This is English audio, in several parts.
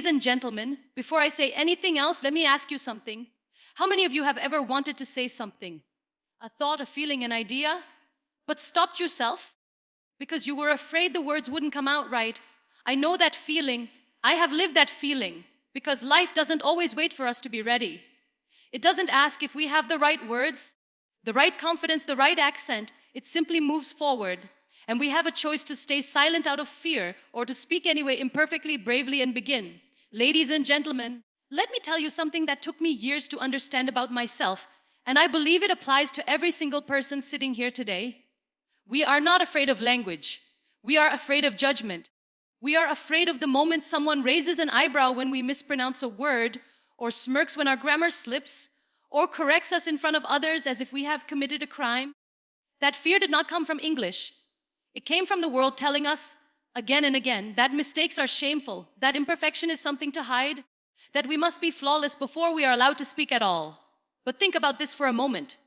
Ladies and gentlemen, before I say anything else, let me ask you something. How many of you have ever wanted to say something? A thought, a feeling, an idea, but stopped yourself because you were afraid the words wouldn't come out right? I know that feeling. I have lived that feeling because life doesn't always wait for us to be ready. It doesn't ask if we have the right words, the right confidence, the right accent. It simply moves forward. And we have a choice to stay silent out of fear or to speak anyway, imperfectly, bravely, and begin. Ladies and gentlemen, let me tell you something that took me years to understand about myself, and I believe it applies to every single person sitting here today. We are not afraid of language. We are afraid of judgment. We are afraid of the moment someone raises an eyebrow when we mispronounce a word, or smirks when our grammar slips, or corrects us in front of others as if we have committed a crime. That fear did not come from English. It came from the world telling us again and again that mistakes are shameful, that imperfection is something to hide, that we must be flawless before we are allowed to speak at all. But think about this for a moment.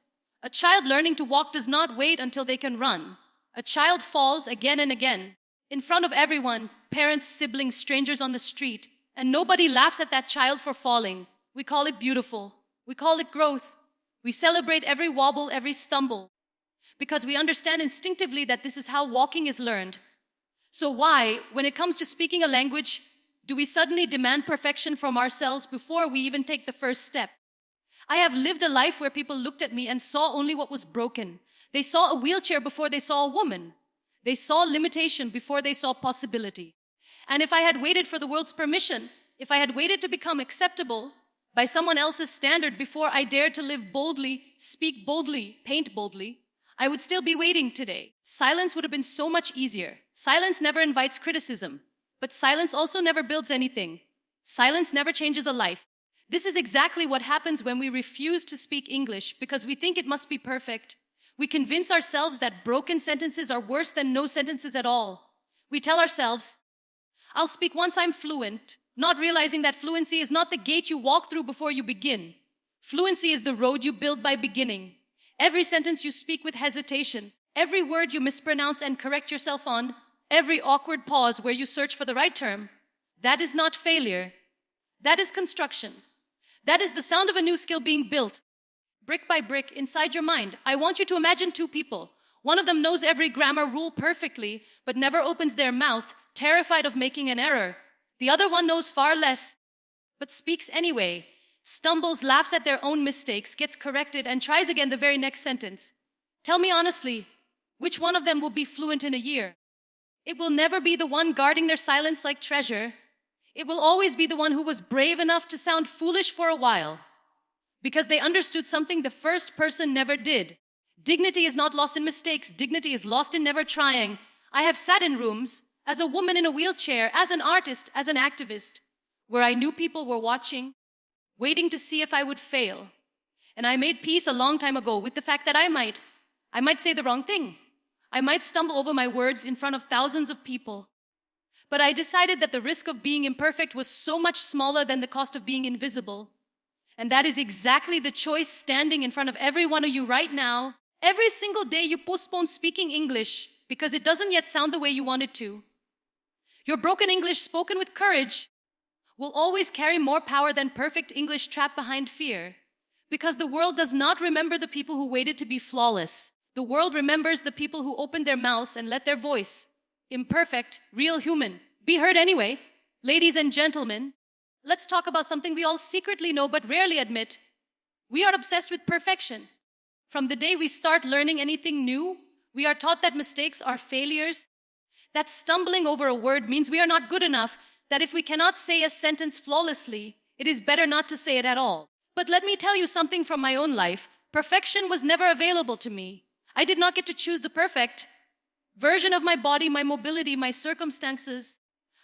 A child learning to walk does not wait until they can run. A child falls again and again, in front of everyone, parents, siblings, strangers on the street, and nobody laughs at that child for falling. We call it beautiful. We call it growth. We celebrate every wobble, every stumble, because we understand instinctively that this is how walking is learned. So why, when it comes to speaking a language, do we suddenly demand perfection from ourselves before we even take the first step? I have lived a life where people looked at me and saw only what was broken. They saw a wheelchair before they saw a woman. They saw limitation before they saw possibility. And if I had waited for the world's permission, if I had waited to become acceptable by someone else's standard before I dared to live boldly, speak boldly, paint boldly, I would still be waiting today. Silence would have been so much easier. Silence never invites criticism, but silence also never builds anything. Silence never changes a life. This is exactly what happens when we refuse to speak English because we think it must be perfect. We convince ourselves that broken sentences are worse than no sentences at all. We tell ourselves, I'll speak once I'm fluent, not realizing that fluency is not the gate you walk through before you begin. Fluency is the road you build by beginning. Every sentence you speak with hesitation, every word you mispronounce and correct yourself on, every awkward pause where you search for the right term, that is not failure. That is construction. That is the sound of a new skill being built, brick by brick, inside your mind. I want you to imagine two people. One of them knows every grammar rule perfectly, but never opens their mouth, terrified of making an error. The other one knows far less, but speaks anyway. Stumbles, laughs at their own mistakes, gets corrected, and tries again the very next sentence. Tell me honestly, which one of them will be fluent in a year? It will never be the one guarding their silence like treasure. It will always be the one who was brave enough to sound foolish for a while, because they understood something the first person never did. Dignity is not lost in mistakes. Dignity is lost in never trying. I have sat in rooms, as a woman in a wheelchair, as an artist, as an activist, where I knew people were watching, waiting to see if I would fail. And I made peace a long time ago with the fact that I might say the wrong thing. I might stumble over my words in front of thousands of people. But I decided that the risk of being imperfect was so much smaller than the cost of being invisible. And that is exactly the choice standing in front of every one of you right now. Every single day you postpone speaking English because it doesn't yet sound the way you want it to. Your broken English spoken with courage will always carry more power than perfect English trapped behind fear. Because the world does not remember the people who waited to be flawless. The world remembers the people who opened their mouths and let their voice, imperfect, real human, be heard anyway. Ladies and gentlemen, let's talk about something we all secretly know but rarely admit. We are obsessed with perfection. From the day we start learning anything new, we are taught that mistakes are failures, that stumbling over a word means we are not good enough, that if we cannot say a sentence flawlessly, it is better not to say it at all. But let me tell you something from my own life. Perfection was never available to me. I did not get to choose the perfect version of my body, my mobility, my circumstances.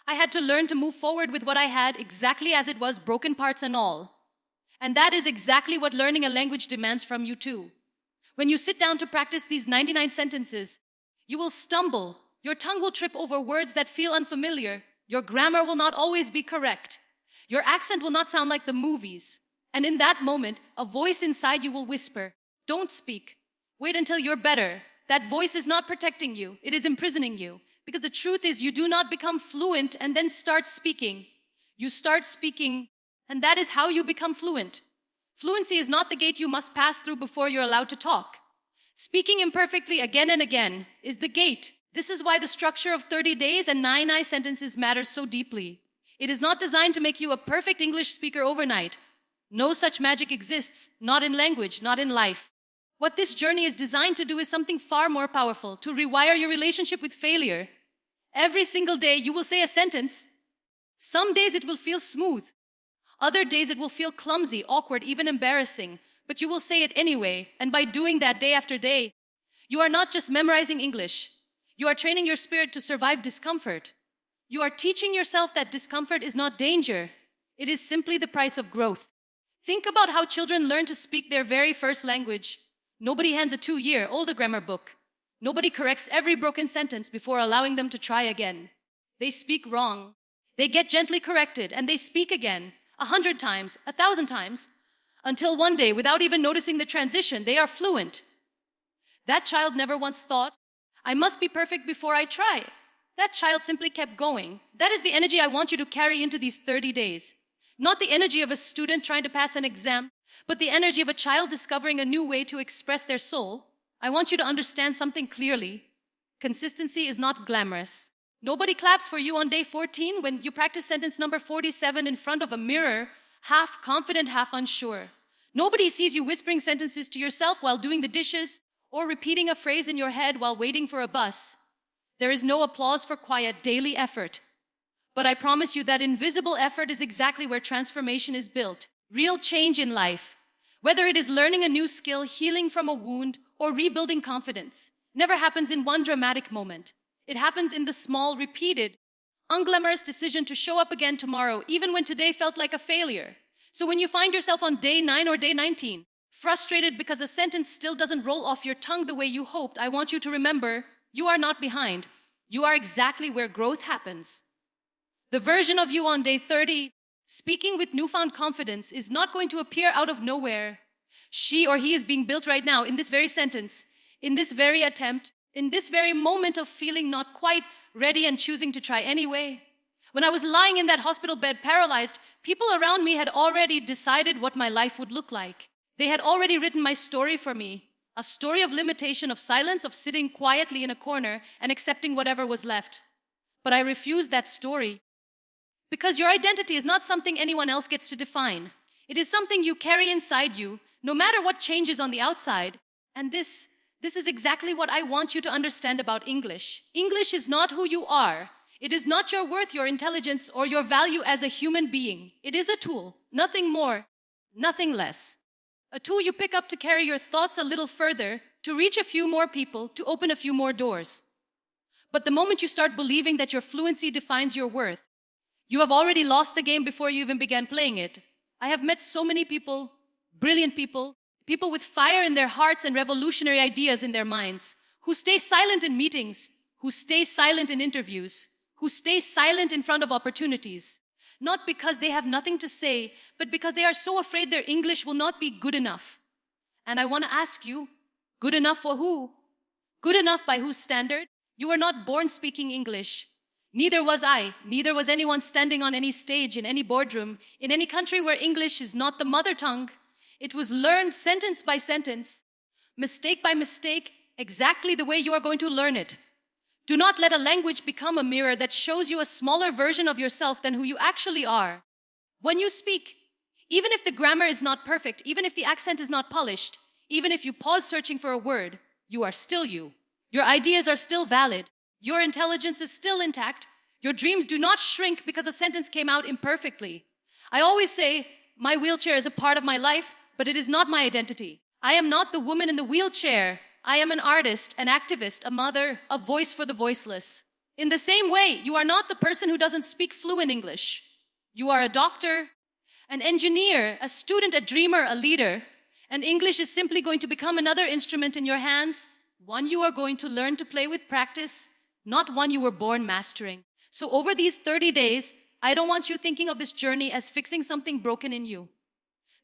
I had to learn to move forward with what I had exactly as it was, broken parts and all. And that is exactly what learning a language demands from you too. When you sit down to practice these 99 sentences, you will stumble. Your tongue will trip over words that feel unfamiliar. Your grammar will not always be correct. Your accent will not sound like the movies. And in that moment, a voice inside you will whisper, "Don't speak. Wait until you're better." That voice is not protecting you. It is imprisoning you. Because the truth is, you do not become fluent and then start speaking. You start speaking, and that is how you become fluent. Fluency is not the gate you must pass through before you're allowed to talk. Speaking imperfectly again and again is the gate. This is why the structure of 30 days and 9 I sentences matters so deeply. It is not designed to make you a perfect English speaker overnight. No such magic exists, not in language, not in life. What this journey is designed to do is something far more powerful, to rewire your relationship with failure. Every single day you will say a sentence. Some days it will feel smooth. Other days it will feel clumsy, awkward, even embarrassing. But you will say it anyway, and by doing that day after day, you are not just memorizing English. You are training your spirit to survive discomfort. You are teaching yourself that discomfort is not danger. It is simply the price of growth. Think about how children learn to speak their very first language. Nobody hands a 2-year-old grammar book. Nobody corrects every broken sentence before allowing them to try again. They speak wrong. They get gently corrected, and they speak again, 100 times, 1,000 times, until one day, without even noticing the transition, they are fluent. That child never once thought, I must be perfect before I try. That child simply kept going. That is the energy I want you to carry into these 30 days. Not the energy of a student trying to pass an exam, but the energy of a child discovering a new way to express their soul. I want you to understand something clearly. Consistency is not glamorous. Nobody claps for you on day 14 when you practice sentence number 47 in front of a mirror, half confident, half unsure. Nobody sees you whispering sentences to yourself while doing the dishes or repeating a phrase in your head while waiting for a bus. There is no applause for quiet daily effort. But I promise you that invisible effort is exactly where transformation is built. Real change in life, whether it is learning a new skill, healing from a wound, or rebuilding confidence, never happens in one dramatic moment. It happens in the small, repeated, unglamorous decision to show up again tomorrow, even when today felt like a failure. So when you find yourself on day 9 or day 19, frustrated because a sentence still doesn't roll off your tongue the way you hoped, I want you to remember, you are not behind. You are exactly where growth happens. The version of you on day 30, speaking with newfound confidence, is not going to appear out of nowhere. She or he is being built right now in this very sentence, in this very attempt, in this very moment of feeling not quite ready and choosing to try anyway. When I was lying in that hospital bed paralyzed, people around me had already decided what my life would look like. They had already written my story for me, a story of limitation, of silence, of sitting quietly in a corner and accepting whatever was left. But I refused that story. Because your identity is not something anyone else gets to define. It is something you carry inside you, no matter what changes on the outside. And this is exactly what I want you to understand about English. English is not who you are. It is not your worth, your intelligence, or your value as a human being. It is a tool, nothing more, nothing less. A tool you pick up to carry your thoughts a little further, to reach a few more people, to open a few more doors. But the moment you start believing that your fluency defines your worth, you have already lost the game before you even began playing it. I have met so many people, brilliant people, people with fire in their hearts and revolutionary ideas in their minds, who stay silent in meetings, who stay silent in interviews, who stay silent in front of opportunities. Not because they have nothing to say, but because they are so afraid their English will not be good enough. And I want to ask you, good enough for who? Good enough by whose standard? You were not born speaking English. Neither was I. Neither was anyone standing on any stage, in any boardroom, in any country where English is not the mother tongue. It was learned sentence by sentence, mistake by mistake, exactly the way you are going to learn it. Do not let a language become a mirror that shows you a smaller version of yourself than who you actually are. When you speak, even if the grammar is not perfect, even if the accent is not polished, even if you pause searching for a word, you are still you. Your ideas are still valid. Your intelligence is still intact. Your dreams do not shrink because a sentence came out imperfectly. I always say, my wheelchair is a part of my life, but it is not my identity. I am not the woman in the wheelchair. I am an artist, an activist, a mother, a voice for the voiceless. In the same way, you are not the person who doesn't speak fluent English. You are a doctor, an engineer, a student, a dreamer, a leader. And English is simply going to become another instrument in your hands, one you are going to learn to play with practice, not one you were born mastering. So over these 30 days, I don't want you thinking of this journey as fixing something broken in you.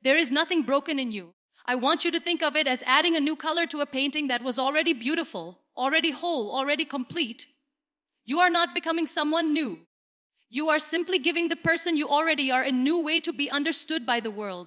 There is nothing broken in you. I want you to think of it as adding a new color to a painting that was already beautiful, already whole, already complete. You are not becoming someone new. You are simply giving the person you already are a new way to be understood by the world.